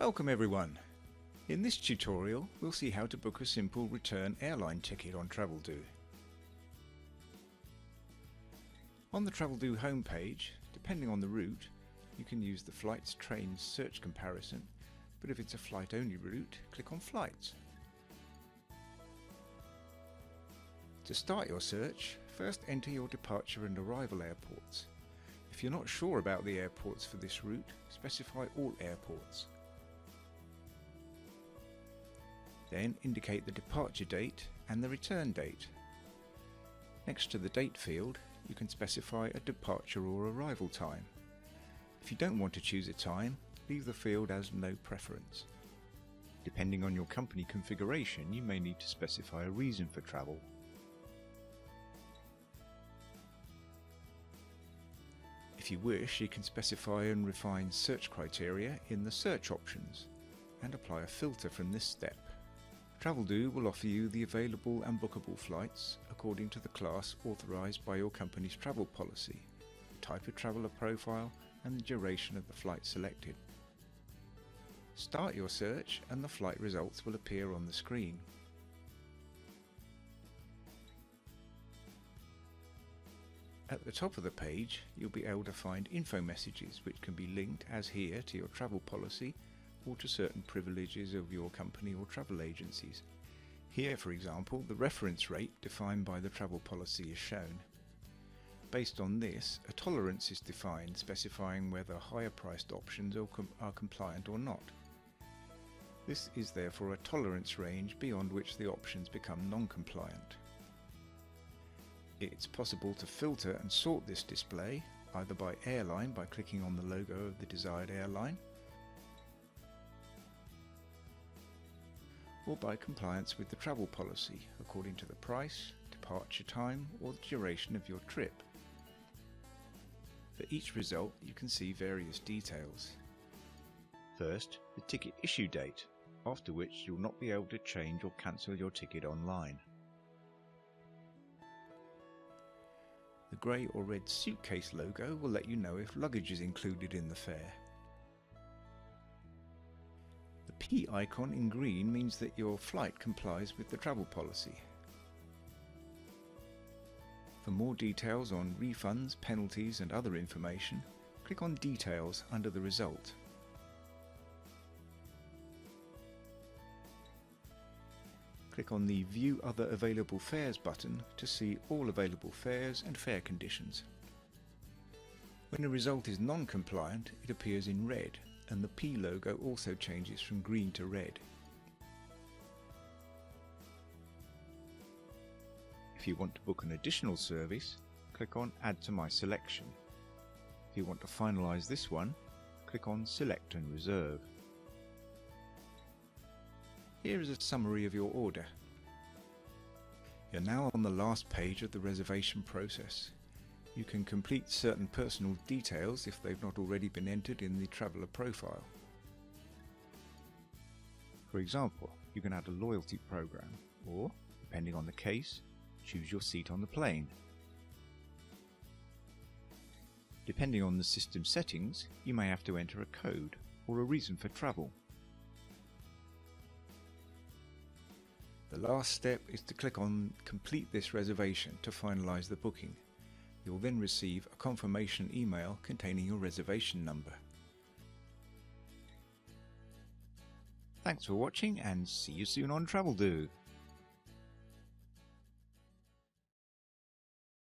Welcome everyone! In this tutorial we'll see how to book a simple return airline ticket on Traveldoo. On the Traveldoo homepage, depending on the route, you can use the flights trains search comparison, but if it's a flight only route, click on flights. To start your search, first enter your departure and arrival airports. If you're not sure about the airports for this route, specify all airports. Then indicate the departure date and the return date. Next to the date field, you can specify a departure or arrival time. If you don't want to choose a time, leave the field as no preference. Depending on your company configuration, you may need to specify a reason for travel. If you wish, you can specify and refine search criteria in the search options and apply a filter from this step. Traveldoo will offer you the available and bookable flights according to the class authorised by your company's travel policy, the type of traveller profile and the duration of the flight selected. Start your search and the flight results will appear on the screen. At the top of the page you'll be able to find info messages which can be linked as here to your travel policy or to certain privileges of your company or travel agencies. Here, for example, the reference rate defined by the travel policy is shown. Based on this, a tolerance is defined specifying whether higher priced options are compliant or not. This is therefore a tolerance range beyond which the options become non-compliant. It's possible to filter and sort this display either by airline by clicking on the logo of the desired airline, or by compliance with the travel policy according to the price, departure time or the duration of your trip. For each result you can see various details. First, the ticket issue date, after which you'll not be able to change or cancel your ticket online. The grey or red suitcase logo will let you know if luggage is included in the fare. The P icon in green means that your flight complies with the travel policy. For more details on refunds, penalties and other information, click on Details under the result. Click on the View Other Available Fares button to see all available fares and fare conditions. When a result is non-compliant, it appears in red, and the P logo also changes from green to red. If you want to book an additional service, click on Add to my selection. If you want to finalize this one, click on Select and Reserve. Here is a summary of your order. You're now on the last page of the reservation process. You can complete certain personal details if they've not already been entered in the traveller profile. For example, you can add a loyalty program or, depending on the case, choose your seat on the plane. Depending on the system settings, you may have to enter a code or a reason for travel. The last step is to click on Complete this reservation to finalise the booking. You'll then receive a confirmation email containing your reservation number. Thanks for watching and see you soon on Traveldoo.